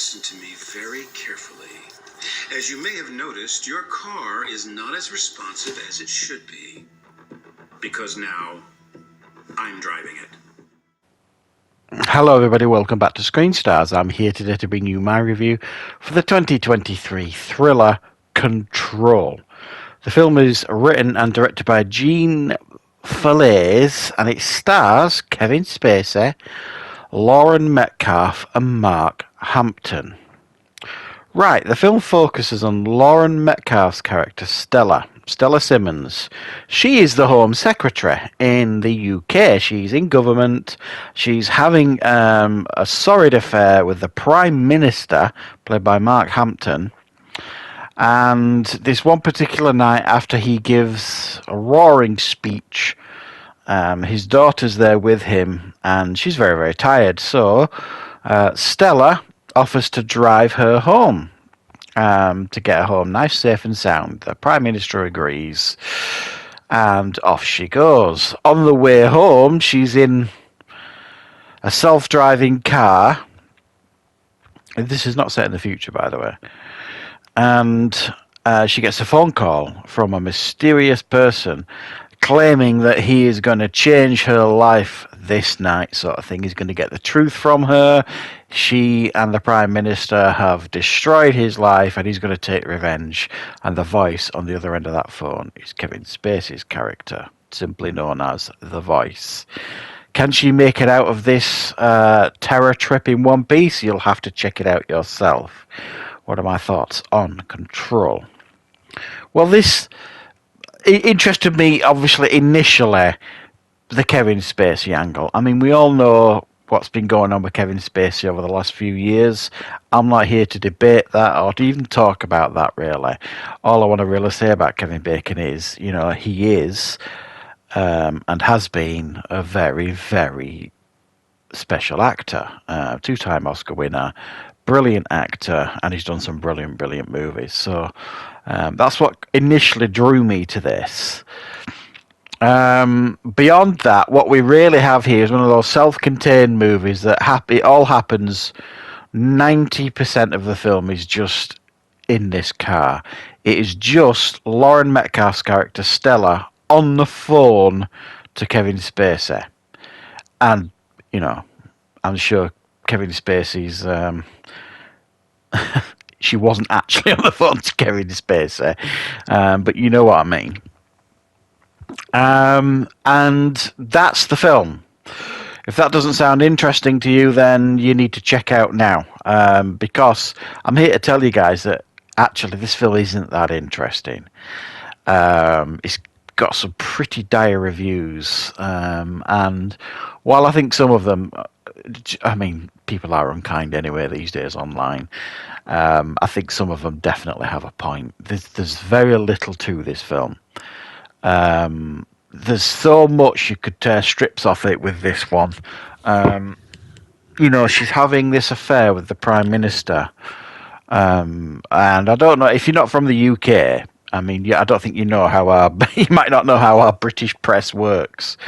listen to me very carefully. As you may have noticed, your car is not as responsive as it should be. Because now, I'm driving it. Hello everybody, welcome back to Screenstars. I'm here today to bring you my review for the 2023 thriller Control. The film is written and directed by Gene Falaise and it stars Kevin Spacey, Lauren Metcalf and Mark Hampton. Right, the film focuses on Lauren Metcalf's character Stella Simmons. She is the Home Secretary in the UK. She's in government. She's having a sordid affair with the Prime Minister, played by Mark Hampton. And this one particular night, after he gives a roaring speech, his daughter's there with him, and she's very, very tired. So Stella offers to drive her home. To get her home nice, safe and sound. The Prime Minister agrees, and off she goes. On the way home, she's in a self-driving car. This is not set in the future, by the way. And she gets a phone call from a mysterious person claiming that he is going to change her life this night, sort of thing. He's going to get the truth from her. She and the Prime Minister have destroyed his life and he's going to take revenge. And the voice on the other end of that phone is Kevin Spacey's character, simply known as The Voice. Can she make it out of this terror trip in one piece? You'll have to check it out yourself. What are my thoughts on Control? Well, it interested me, obviously, initially, the Kevin Spacey angle. I mean, we all know what's been going on with Kevin Spacey over the last few years. I'm not here to debate that or to even talk about that, really. All I want to really say about Kevin Bacon is, he is and has been a very, very special actor. Two-time Oscar winner, brilliant actor, and he's done some brilliant, brilliant movies. So that's what initially drew me to this. Beyond that, what we really have here is one of those self-contained movies that it all happens. 90% of the film is just in this car. It is just Lauren Metcalf's character Stella on the phone to Kevin Spacey, and I'm sure Kevin Spacey's she wasn't actually on the phone to Kevin Spacey, but you know what I mean. And that's the film. If that doesn't sound interesting to you, then you need to check out now, because I'm here to tell you guys that actually this film isn't that interesting. It's got some pretty dire reviews, and while I think some of them, people are unkind anyway these days online, I think some of them definitely have a point. There's very little to this film. There's so much you could tear strips off it with this one. She's having this affair with the Prime Minister, and I don't know if you're not from the UK. I don't think you might not know how our British press works,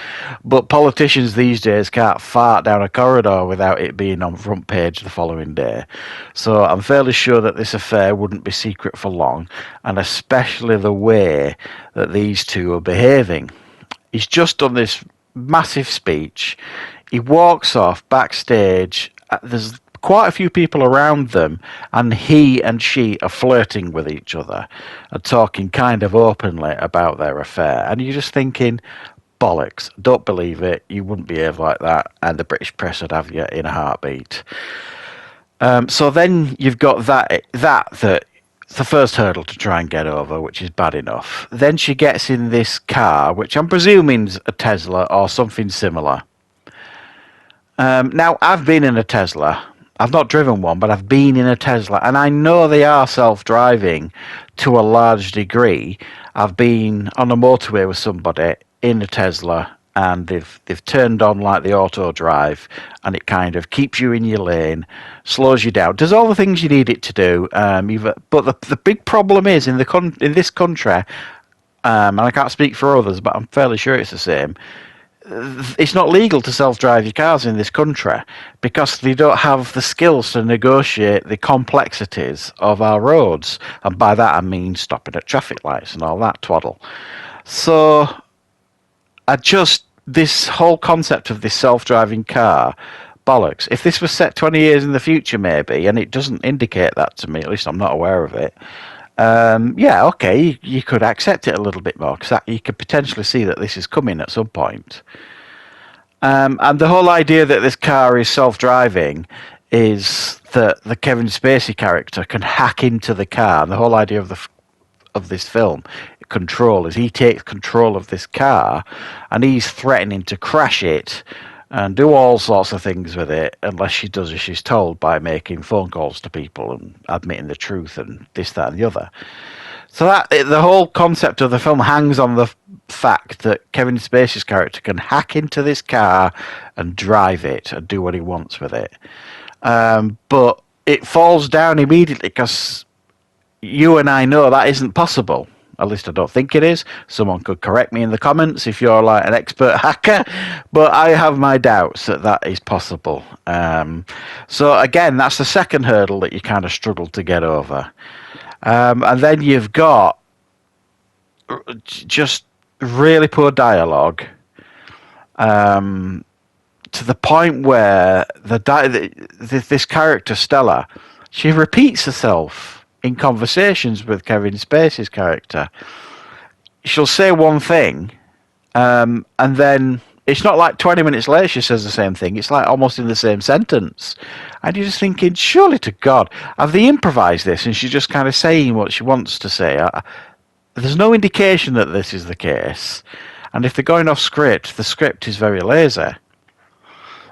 but politicians these days can't fart down a corridor without it being on front page the following day. So I'm fairly sure that this affair wouldn't be secret for long, and especially the way that these two are behaving. He's just done this massive speech. He walks off backstage. There's quite a few people around them, and he and she are flirting with each other and talking kind of openly about their affair. And you're just thinking, bollocks, don't believe it. You wouldn't behave like that, and the British press would have you in a heartbeat. So then you've got that's the first hurdle to try and get over, which is bad enough. Then she gets in this car, which I'm presuming is a Tesla or something similar. Now, I've been in a Tesla. I've not driven one, but I've been in a Tesla, and I know they are self-driving to a large degree. I've been on a motorway with somebody in a Tesla, and they've turned on like the auto drive, and it kind of keeps you in your lane, slows you down, does all the things you need it to do. But the big problem is in this country, and I can't speak for others, but I'm fairly sure it's the same. it's not legal to self-drive your cars in this country because they don't have the skills to negotiate the complexities of our roads. And by that I mean stopping at traffic lights and all that twaddle. So this whole concept of this self-driving car, bollocks. If this was set 20 years in the future maybe, and it doesn't indicate that to me, at least I'm not aware of it, yeah, okay, you could accept it a little bit more because you could potentially see that this is coming at some point. And the whole idea that this car is self-driving is that the Kevin Spacey character can hack into the car. And the whole idea of this film, Control, is he takes control of this car and he's threatening to crash it and do all sorts of things with it unless she does as she's told by making phone calls to people and admitting the truth and this, that, and the other. So the whole concept of the film hangs on the fact that Kevin Spacey's character can hack into this car and drive it and do what he wants with it. But it falls down immediately because you and I know that isn't possible. At least I don't think it is. Someone could correct me in the comments if you're like an expert hacker, but I have my doubts that is possible. So again, that's the second hurdle that you kind of struggle to get over. And then you've got just really poor dialogue, to the point where this character Stella, she repeats herself in conversations with Kevin Spacey's character. She'll say one thing, and then it's not like 20 minutes later she says the same thing. It's like almost in the same sentence. And you're just thinking, surely to God, have they improvised this? And she's just kind of saying what she wants to say. There's no indication that this is the case. And if they're going off script, the script is very lazy.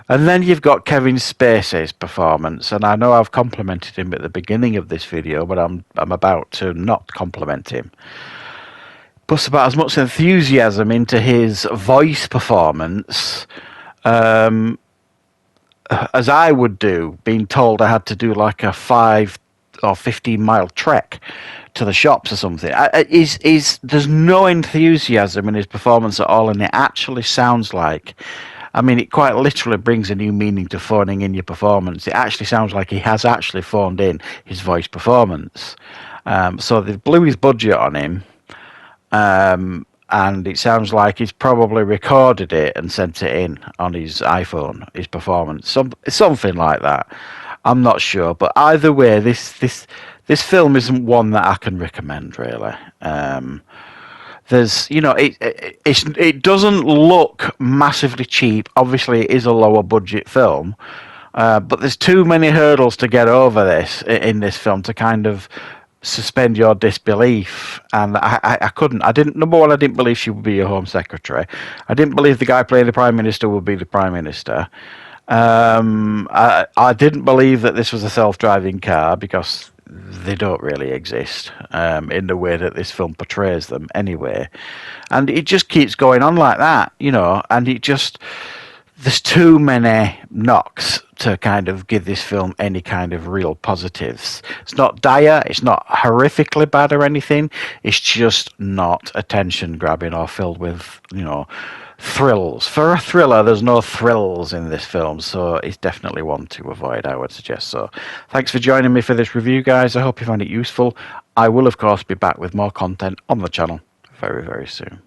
And then you've got Kevin Spacey's performance, and I know I've complimented him at the beginning of this video, but I'm about to not compliment him. Puts about as much enthusiasm into his voice performance as I would do, being told I had to do like a 5 or 15 mile trek to the shops or something. There's no enthusiasm in his performance at all, and it actually sounds like, I mean, it quite literally brings a new meaning to phoning in your performance. It actually sounds like he has actually phoned in his voice performance. So they blew his budget on him, and it sounds like he's probably recorded it and sent it in on his iPhone, his performance. Something like that. I'm not sure. But either way, this film isn't one that I can recommend, really. There's, it doesn't look massively cheap. Obviously, it is a lower budget film, but there's too many hurdles to get over in this film to kind of suspend your disbelief. And I couldn't. Number one, I didn't believe she would be a Home Secretary. I didn't believe the guy playing the Prime Minister would be the Prime Minister. I didn't believe that this was a self-driving car because they don't really exist in the way that this film portrays them anyway. And it just keeps going on like that, and there's too many knocks to kind of give this film any kind of real positives. It's not dire, it's not horrifically bad or anything, it's just not attention grabbing or filled with, thrills. For a thriller, there's no thrills in this film, so it's definitely one to avoid, I would suggest. So thanks for joining me for this review, guys. I hope you found it useful. I will, of course, be back with more content on the channel very, very soon.